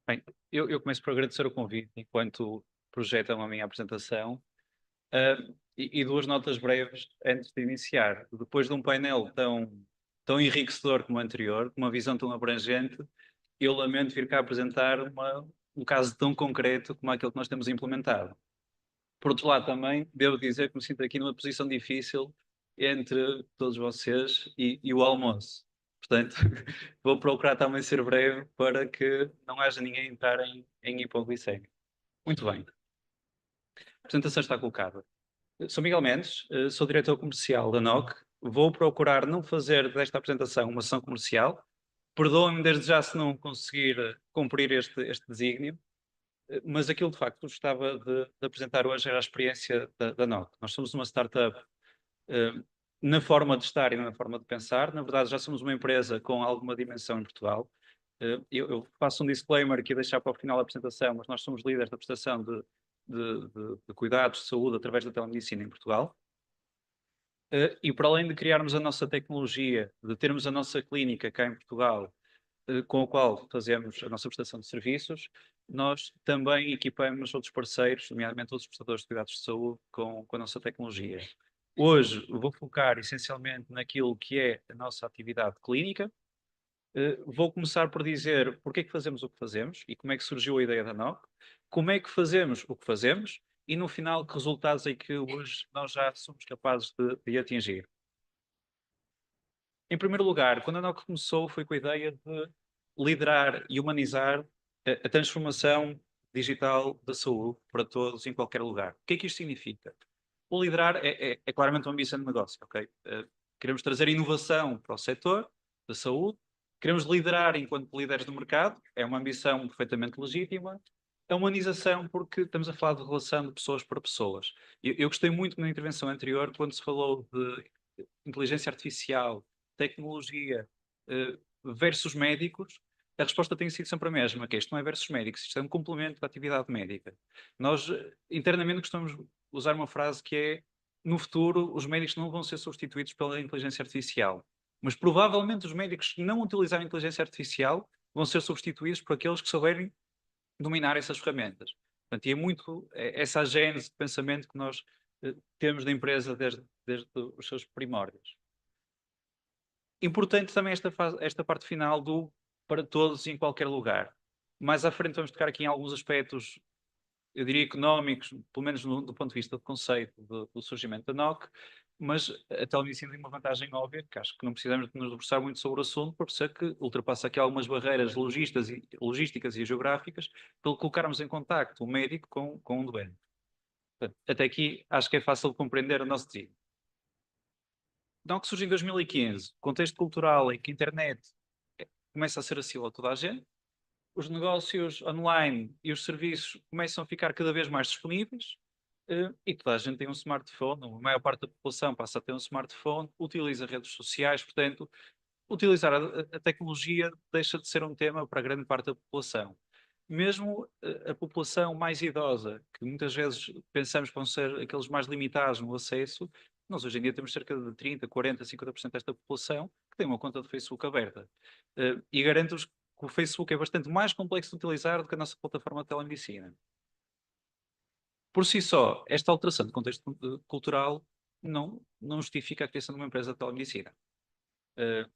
Bem, eu começo por agradecer o convite enquanto projetam a minha apresentação. E duas notas breves antes de iniciar. Depois de um painel tão enriquecedor como o anterior, com uma visão tão abrangente, eu lamento vir cá apresentar um caso tão concreto como aquele que nós temos implementado. Por outro lado, também devo dizer que me sinto aqui numa posição difícil entre todos vocês e o almoço. Portanto, vou procurar também ser breve para que não haja ninguém a entrar em hipoglicemia. Muito bem, a apresentação está colocada. Sou Miguel Mendes, sou diretor comercial da NOC. Vou procurar não fazer desta apresentação uma sessão comercial. Perdoem-me desde já se não conseguir cumprir este desígnio, mas aquilo de facto que gostava de apresentar hoje era a experiência da NOC. Nós somos uma startup eh, na forma de estar e na forma de pensar. Na verdade, já somos uma empresa com alguma dimensão em Portugal. Eu faço um disclaimer que ia deixar para o final da apresentação, mas nós somos líderes da prestação de cuidados de saúde através da telemedicina em Portugal. E para além de criarmos a nossa tecnologia, de termos a nossa clínica cá em Portugal, com a qual fazemos a nossa prestação de serviços, nós também equipamos outros parceiros, nomeadamente outros prestadores de cuidados de saúde, com a nossa tecnologia. Hoje vou focar essencialmente naquilo que é a nossa atividade clínica. Vou começar por dizer porque é que fazemos o que fazemos e como é que surgiu a ideia da NOC, como é que fazemos o que fazemos e no final que resultados é que hoje nós já somos capazes de atingir. Em primeiro lugar, quando a NOC começou foi com a ideia de liderar e humanizar a transformação digital da saúde para todos em qualquer lugar. O que é que isto significa? O liderar é claramente uma ambição de negócio, ok? Queremos trazer inovação para o setor da saúde, queremos liderar enquanto líderes do mercado, é uma ambição perfeitamente legítima. A humanização, porque estamos a falar de relação de pessoas para pessoas. Eu gostei muito na intervenção anterior, quando se falou de inteligência artificial, tecnologia versus médicos, a resposta tem sido sempre a mesma, que isto não é versus médicos, isto é um complemento da atividade médica. Nós, internamente, costumamos usar uma frase que é, no futuro, os médicos não vão ser substituídos pela inteligência artificial, mas provavelmente os médicos que não utilizarem inteligência artificial vão ser substituídos por aqueles que souberem dominar essas ferramentas. Portanto, e é muito essa a gênese de pensamento que nós temos da empresa desde os seus primórdios. Importante também esta parte final do para todos e em qualquer lugar. Mais à frente vamos tocar aqui em alguns aspectos, eu diria económicos, pelo menos do ponto de vista do conceito do surgimento da NOC, mas a telemedicina tem uma vantagem óbvia, que acho que não precisamos de nos debruçar muito sobre o assunto, por ser que ultrapassa aqui algumas barreiras logísticas e geográficas, pelo colocarmos em contacto o médico com um doente. Portanto, até aqui acho que é fácil de compreender o nosso desígnio. Não que surge em 2015, contexto cultural em que a internet começa a ser acessível a toda a gente, os negócios online e os serviços começam a ficar cada vez mais disponíveis, e toda a gente tem um smartphone, a maior parte da população passa a ter um smartphone, utiliza redes sociais, portanto, utilizar a tecnologia deixa de ser um tema para grande parte da população. Mesmo a população mais idosa, que muitas vezes pensamos que vão ser aqueles mais limitados no acesso, nós hoje em dia temos cerca de 30, 40, 50% desta população que tem uma conta de Facebook aberta. E garanto-vos que o Facebook é bastante mais complexo de utilizar do que a nossa plataforma de telemedicina. Por si só, esta alteração de contexto cultural não justifica a criação de uma empresa de telemedicina. Uh,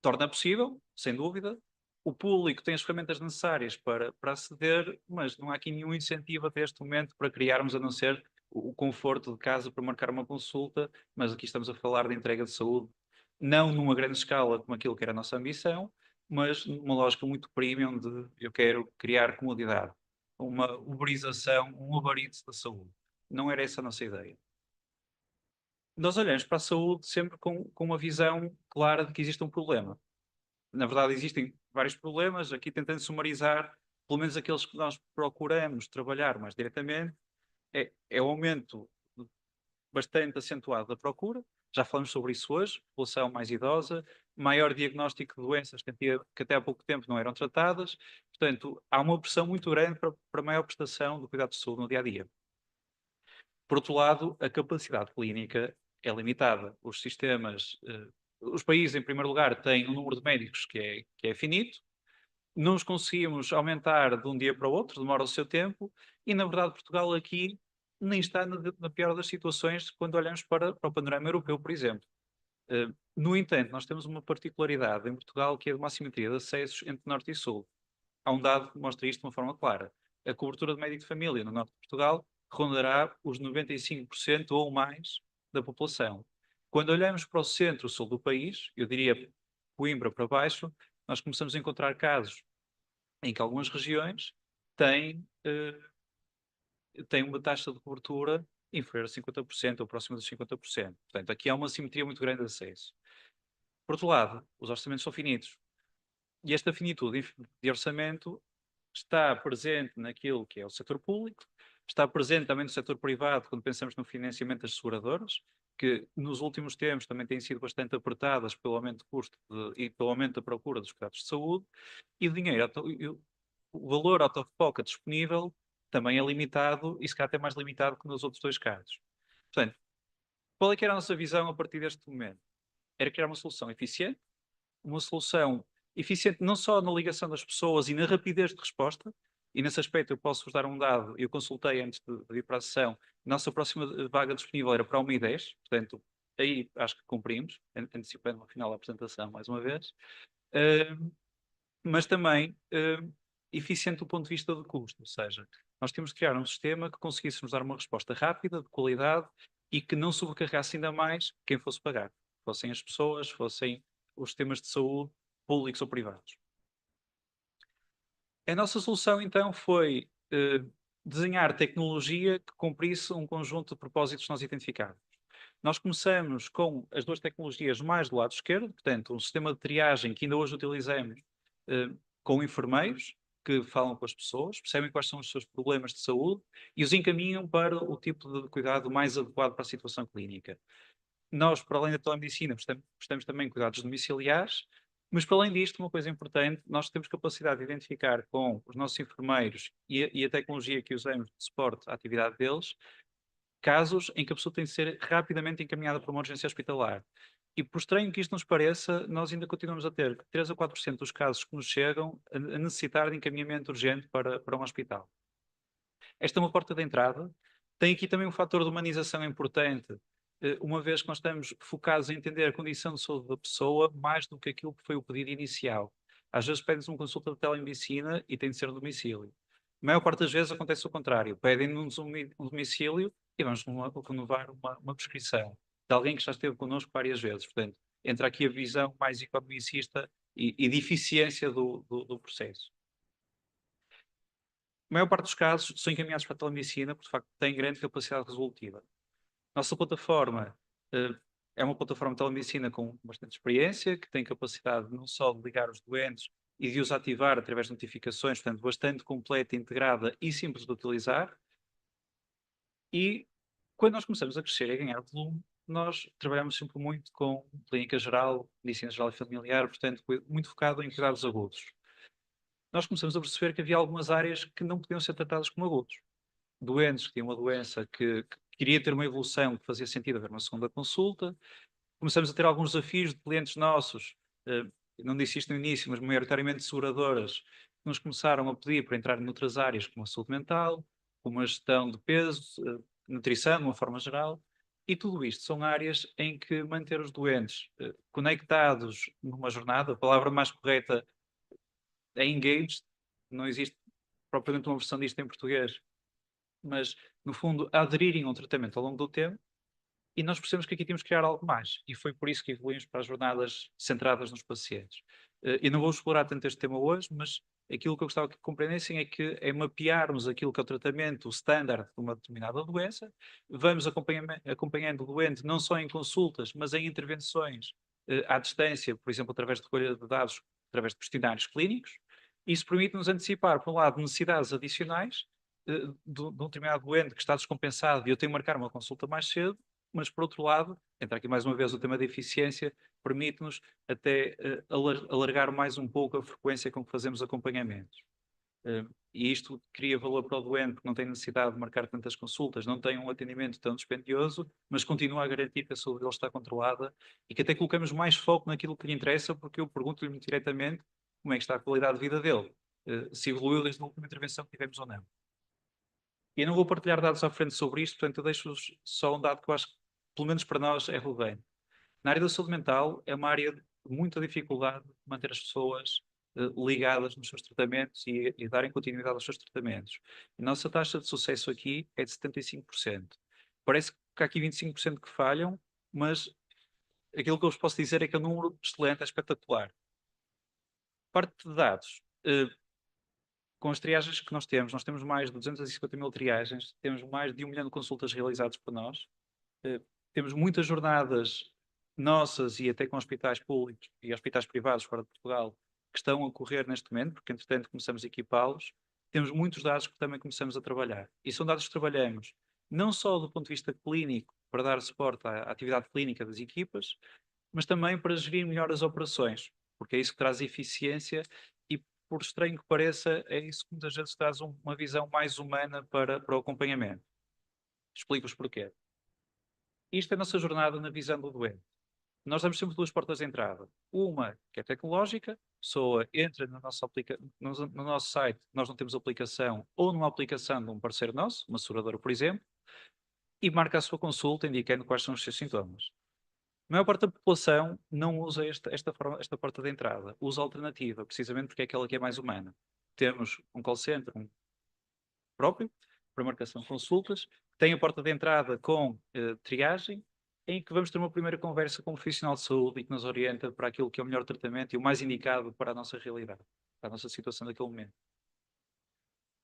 Torna possível, sem dúvida. O público tem as ferramentas necessárias para aceder, mas não há aqui nenhum incentivo até este momento para criarmos, a não ser o conforto de casa para marcar uma consulta, mas aqui estamos a falar de entrega de saúde, não numa grande escala como aquilo que era a nossa ambição, mas numa lógica muito premium de eu quero criar comodidade, uma uberização, um Uber Eats da saúde. Não era essa a nossa ideia. Nós olhamos para a saúde sempre com uma visão clara de que existe um problema. Na verdade, existem vários problemas, aqui tentando sumarizar, pelo menos aqueles que nós procuramos trabalhar mais diretamente, é o aumento bastante acentuado da procura, já falamos sobre isso hoje, população mais idosa, maior diagnóstico de doenças que até há pouco tempo não eram tratadas, portanto, há uma pressão muito grande para maior prestação do cuidado de saúde no dia-a-dia. Por outro lado, a capacidade clínica é limitada. Os sistemas, os países, em primeiro lugar, têm um número de médicos que é finito, não os conseguimos aumentar de um dia para o outro, demora o seu tempo, e na verdade Portugal aqui nem está na pior das situações quando olhamos para o panorama europeu, por exemplo. No entanto, nós temos uma particularidade em Portugal que é de uma assimetria de acessos entre Norte e Sul. Há um dado que mostra isto de uma forma clara. A cobertura de médico de família no Norte de Portugal rondará os 95% ou mais da população. Quando olhamos para o centro-sul do país, eu diria Coimbra para baixo, nós começamos a encontrar casos em que algumas regiões têm uma taxa de cobertura inferior a 50% ou próxima dos 50%. Portanto, aqui há uma simetria muito grande de acesso. Por outro lado, os orçamentos são finitos. E esta finitude de orçamento está presente naquilo que é o setor público, está presente também no setor privado, quando pensamos no financiamento das seguradoras, que nos últimos tempos também têm sido bastante apertadas pelo aumento de custo e pelo aumento da procura dos cuidados de saúde, e o dinheiro, o valor out of pocket disponível também é limitado e se calhar até mais limitado que nos outros dois casos. Portanto, qual é que era a nossa visão a partir deste momento? Era criar uma solução eficiente, uma solução eficiente não só na ligação das pessoas e na rapidez de resposta, e nesse aspecto eu posso-vos dar um dado, eu consultei antes de ir para a sessão, nossa próxima vaga disponível era para 1h10, portanto, aí acho que cumprimos, antecipando no final da apresentação mais uma vez, uh, mas também eficiente do ponto de vista de custo, ou seja, nós temos de criar um sistema que conseguisse nos dar uma resposta rápida, de qualidade, e que não sobrecarregasse ainda mais quem fosse pagar, fossem as pessoas, fossem os sistemas de saúde, públicos ou privados. A nossa solução, então, foi desenhar tecnologia que cumprisse um conjunto de propósitos que nós identificámos. Nós começamos com as duas tecnologias mais do lado esquerdo, portanto, um sistema de triagem que ainda hoje utilizamos com enfermeiros que falam com as pessoas, percebem quais são os seus problemas de saúde e os encaminham para o tipo de cuidado mais adequado para a situação clínica. Nós, para além da telemedicina, prestamos também cuidados domiciliares, mas para além disto, uma coisa importante, nós temos capacidade de identificar com os nossos enfermeiros e a tecnologia que usamos de suporte à atividade deles, casos em que a pessoa tem de ser rapidamente encaminhada para uma urgência hospitalar. E por estranho que isto nos pareça, nós ainda continuamos a ter 3 a 4% dos casos que nos chegam a necessitar de encaminhamento urgente para um hospital. Esta é uma porta de entrada. Tem aqui também um fator de humanização importante, uma vez que nós estamos focados em entender a condição de saúde da pessoa mais do que aquilo que foi o pedido inicial. Às vezes pedem-nos uma consulta de telemedicina e tem de ser no domicílio. A maior parte das vezes acontece o contrário. Pedem-nos um domicílio e vamos renovar uma prescrição de alguém que já esteve connosco várias vezes. Portanto, entra aqui a visão mais economicista e de eficiência do processo. A maior parte dos casos são encaminhados para a telemedicina porque, de facto, têm grande capacidade resolutiva. Nossa plataforma é uma plataforma de telemedicina com bastante experiência, que tem capacidade não só de ligar os doentes e de os ativar através de notificações, portanto, bastante completa, integrada e simples de utilizar. E quando nós começamos a crescer e a ganhar volume, nós trabalhamos sempre muito com clínica geral, medicina geral e familiar, portanto, muito focado em cuidados agudos. Nós começamos a perceber que havia algumas áreas que não podiam ser tratadas como agudos. Doentes que tinham uma doença que queria ter uma evolução que fazia sentido haver uma segunda consulta. Começamos a ter alguns desafios de clientes nossos, não disse isto no início, mas maioritariamente seguradoras, que nos começaram a pedir para entrar noutras áreas como a saúde mental, como a gestão de peso, nutrição, de uma forma geral, e tudo isto são áreas em que manter os doentes conectados numa jornada, a palavra mais correta é engaged, não existe propriamente uma versão disto em português, mas no fundo aderirem a um tratamento ao longo do tempo, e nós percebemos que aqui temos que criar algo mais, e foi por isso que evoluímos para as jornadas centradas nos pacientes. E não vou explorar tanto este tema hoje, mas aquilo que eu gostava que compreendessem é que é mapearmos aquilo que é o tratamento, o standard de uma determinada doença, vamos acompanhando o doente não só em consultas, mas em intervenções à distância, por exemplo, através de recolha de dados, através de questionários clínicos. Isso permite-nos antecipar, por um lado, necessidades adicionais de um determinado doente que está descompensado e eu tenho que marcar uma consulta mais cedo, mas por outro lado, entra aqui mais uma vez o tema da eficiência, permite-nos até alargar mais um pouco a frequência com que fazemos acompanhamentos. E isto cria valor para o doente, porque não tem necessidade de marcar tantas consultas, não tem um atendimento tão dispendioso, mas continua a garantir que a saúde dele está controlada e que até colocamos mais foco naquilo que lhe interessa, porque eu pergunto-lhe diretamente como é que está a qualidade de vida dele, se evoluiu desde a última intervenção que tivemos ou não. E eu não vou partilhar dados à frente sobre isto, portanto eu deixo-vos só um dado que eu acho que, pelo menos para nós, é relevante. Na área da saúde mental é uma área de muita dificuldade de manter as pessoas ligadas nos seus tratamentos e darem continuidade aos seus tratamentos. A nossa taxa de sucesso aqui é de 75%. Parece que há aqui 25% que falham, mas aquilo que eu vos posso dizer é que o número excelente é espetacular. Parte de dados. Com as triagens que nós temos mais de 250 mil triagens, temos mais de 1 milhão de consultas realizadas por nós, temos muitas jornadas nossas e até com hospitais públicos e hospitais privados fora de Portugal que estão a ocorrer neste momento, porque entretanto começamos a equipá-los. Temos muitos dados que também começamos a trabalhar. E são dados que trabalhamos não só do ponto de vista clínico, para dar suporte à atividade clínica das equipas, mas também para gerir melhor as operações, porque é isso que traz eficiência e, por estranho que pareça, é isso que muitas vezes traz uma visão mais humana para o acompanhamento. Explico-vos porquê. Isto é a nossa jornada na visão do doente. Nós temos sempre duas portas de entrada. Uma que é tecnológica, a pessoa entra no nosso site, nós não temos aplicação, ou numa aplicação de um parceiro nosso, uma seguradora, por exemplo, e marca a sua consulta indicando quais são os seus sintomas. A maior parte da população não usa esta porta de entrada, usa a alternativa, precisamente porque é aquela que é mais humana. Temos um call center próprio, para marcação de consultas, tem a porta de entrada com triagem, em que vamos ter uma primeira conversa com um profissional de saúde e que nos orienta para aquilo que é o melhor tratamento e o mais indicado para a nossa realidade, para a nossa situação daquele momento.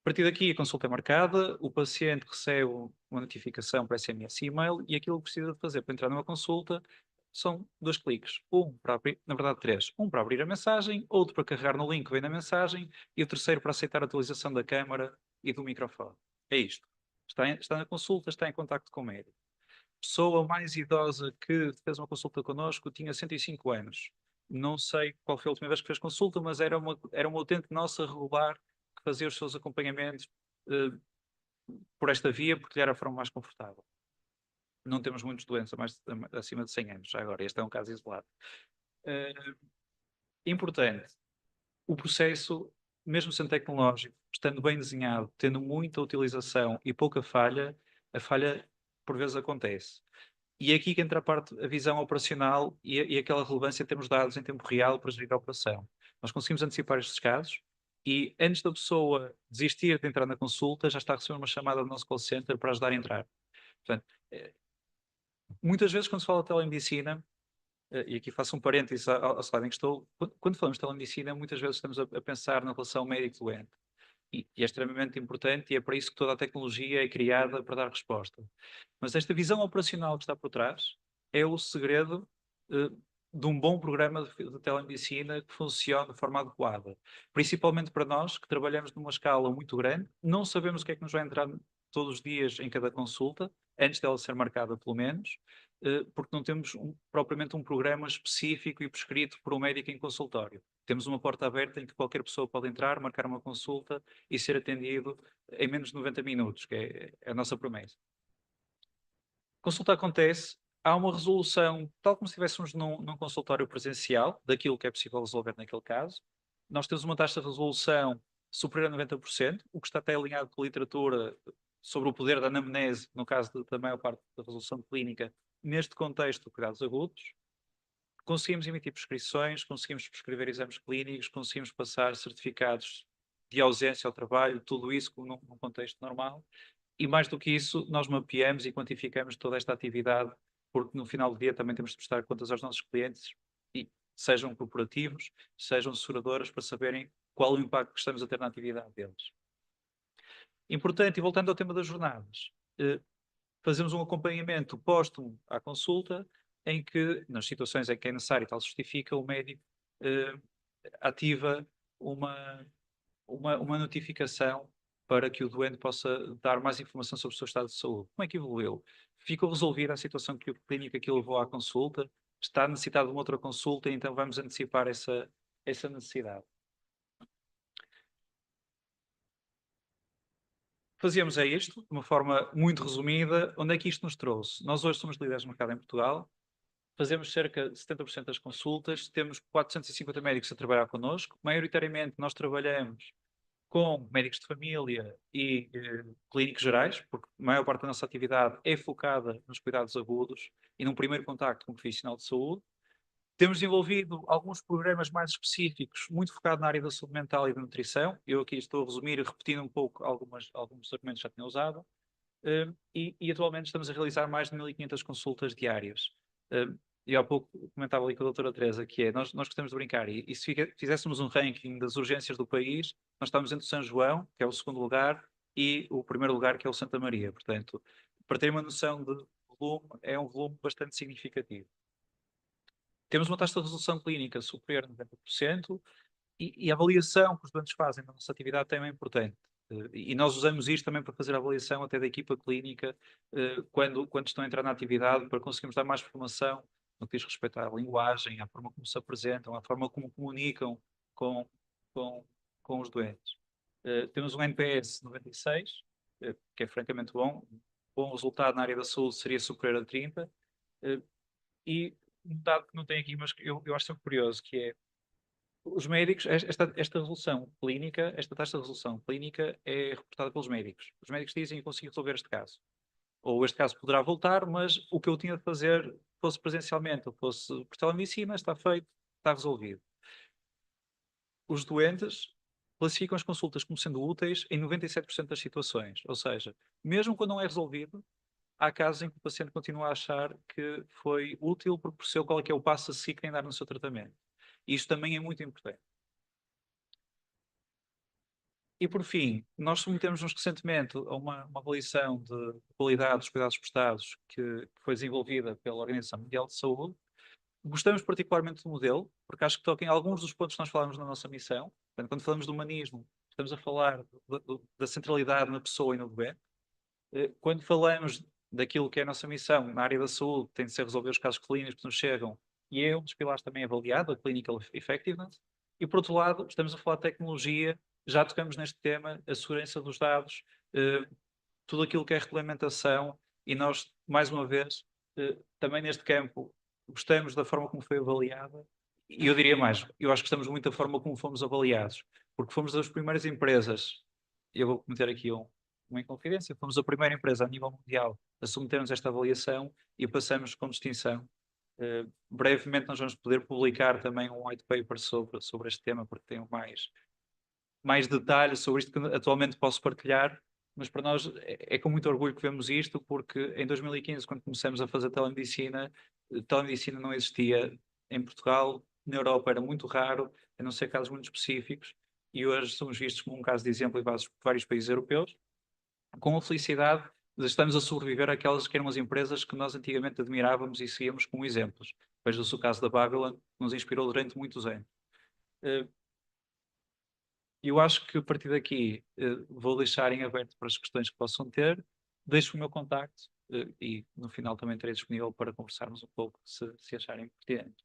A partir daqui, a consulta é marcada, o paciente recebe uma notificação por SMS e e-mail e aquilo que precisa de fazer para entrar numa consulta são 2 cliques. Um para abrir, na verdade 3. Um para abrir a mensagem, outro para carregar no link que vem na mensagem e o terceiro para aceitar a atualização da câmara e do microfone. É isto. Está na consulta, está em contacto com o médico. Pessoa mais idosa que fez uma consulta connosco tinha 105 anos. Não sei qual foi a última vez que fez consulta, mas era uma utente nossa regular que fazia os seus acompanhamentos por esta via, porque lhe era a forma mais confortável. Não temos muitos doentes acima de 100 anos, já agora. Este é um caso isolado. Importante, o processo, mesmo sendo tecnológico, estando bem desenhado, tendo muita utilização e pouca falha, a falha por vezes acontece. E é aqui que entra a visão operacional e aquela relevância em termos de dados em tempo real para gerir a operação. Nós conseguimos antecipar estes casos e antes da pessoa desistir de entrar na consulta, já está a receber uma chamada do nosso call center para ajudar a entrar. Portanto, muitas vezes quando se fala de telemedicina, e aqui faço um parênteses ao slide em que estou, quando falamos de telemedicina, muitas vezes estamos a pensar na relação médico-doente. E é extremamente importante e é para isso que toda a tecnologia é criada para dar resposta. Mas esta visão operacional que está por trás é o segredo de um bom programa de telemedicina que funcione de forma adequada. Principalmente para nós, que trabalhamos numa escala muito grande, não sabemos o que é que nos vai entrar todos os dias em cada consulta, antes dela ser marcada pelo menos, porque não temos propriamente um programa específico e prescrito por um médico em consultório. Temos uma porta aberta em que qualquer pessoa pode entrar, marcar uma consulta e ser atendido em menos de 90 minutos, que é a nossa promessa. A consulta acontece, há uma resolução, tal como se estivéssemos num consultório presencial, daquilo que é possível resolver naquele caso. Nós temos uma taxa de resolução superior a 90%, o que está até alinhado com a literatura sobre o poder da anamnese, no caso da maior parte da resolução clínica, neste contexto de cuidados agudos. Conseguimos emitir prescrições, conseguimos prescrever exames clínicos, conseguimos passar certificados de ausência ao trabalho, tudo isso num contexto normal. E mais do que isso, nós mapeamos e quantificamos toda esta atividade, porque no final do dia também temos de prestar contas aos nossos clientes, e sejam corporativos, sejam seguradoras, para saberem qual o impacto que estamos a ter na atividade deles. Importante, e voltando ao tema das jornadas, fazemos um acompanhamento póstumo à consulta, em que, nas situações em que é necessário e tal justifica, o médico ativa uma notificação para que o doente possa dar mais informação sobre o seu estado de saúde. Como é que evoluiu? Ficou resolvida a situação clínica que o levou à consulta? Está necessitado de uma outra consulta, então vamos antecipar essa necessidade. Fazíamos isto, de uma forma muito resumida. Onde é que isto nos trouxe? Nós hoje somos líderes de mercado em Portugal. fazemos cerca de 70% das consultas, temos 450 médicos a trabalhar connosco, maioritariamente nós trabalhamos com médicos de família e clínicos gerais, porque a maior parte da nossa atividade é focada nos cuidados agudos e num primeiro contacto com o profissional de saúde. Temos desenvolvido alguns programas mais específicos, muito focado na área da saúde mental e da nutrição. Eu aqui estou a resumir e repetindo um pouco alguns argumentos que já tinha usado. E atualmente estamos a realizar mais de 1.500 consultas diárias. E há pouco comentava ali com a doutora Teresa, que é, nós gostamos de brincar, e se fizéssemos um ranking das urgências do país, nós estamos entre o São João, que é o segundo lugar, e o primeiro lugar, que é o Santa Maria. Portanto, para ter uma noção de volume, é um volume bastante significativo. Temos uma taxa de resolução clínica superior a 90%, e a avaliação que os doentes fazem na nossa atividade também é importante. E nós usamos isto também para fazer a avaliação até da equipa clínica, quando estão a entrar na atividade, para conseguirmos dar mais formação no que diz respeito à linguagem, à forma como se apresentam, à forma como comunicam com, com, com os doentes. Temos um NPS 96, que é francamente bom. Bom resultado na área da saúde seria superior a 30. E um dado que não tem aqui, mas que eu acho sempre curioso, que é os médicos, esta resolução clínica, esta taxa de resolução clínica é reportada pelos médicos. Os médicos dizem que consigo resolver este caso. Ou este caso poderá voltar, mas o que eu tinha de fazer, fosse presencialmente ou fosse por telemedicina, está feito, está resolvido. Os doentes classificam as consultas como sendo úteis em 97% das situações. Ou seja, mesmo quando não é resolvido, há casos em que o paciente continua a achar que foi útil porque percebeu qual é que é o passo a seguir que tem de dar no seu tratamento. E isto também é muito importante. E por fim, nós submetemos-nos recentemente a uma avaliação de qualidade dos cuidados prestados que foi desenvolvida pela Organização Mundial de Saúde. Gostamos particularmente do modelo, porque acho que toca em alguns dos pontos que nós falamos na nossa missão. Portanto, quando falamos do humanismo, estamos a falar da centralidade na pessoa e no doente. Quando falamos daquilo que é a nossa missão na área da saúde, tem de ser resolver os casos clínicos que nos chegam, e é um dos pilares também avaliado, a clinical effectiveness. E por outro lado, estamos a falar de tecnologia, já tocamos neste tema, a segurança dos dados, tudo aquilo que é regulamentação, e nós, mais uma vez, também neste campo, gostamos da forma como foi avaliada, e eu diria mais, eu acho que gostamos muito da forma como fomos avaliados, porque fomos das primeiras empresas, eu vou cometer aqui uma inconfidência, fomos a primeira empresa a nível mundial a submeter-nos a esta avaliação e passamos com distinção. Brevemente nós vamos poder publicar também um white paper sobre este tema, porque tenho mais detalhes sobre isto que atualmente posso partilhar, mas para nós é com muito orgulho que vemos isto, porque em 2015, quando começamos a fazer telemedicina não existia em Portugal, na Europa era muito raro, a não ser casos muito específicos, e hoje somos vistos como um caso de exemplo em vários países europeus, com a felicidade de estarmos a sobreviver àquelas que eram as empresas que nós antigamente admirávamos e seguíamos como exemplos. Veja-se o caso da Babylon, que nos inspirou durante muitos anos. Eu acho que a partir daqui vou deixar em aberto para as questões que possam ter. Deixo o meu contacto e no final também estarei disponível para conversarmos um pouco, se acharem pertinente.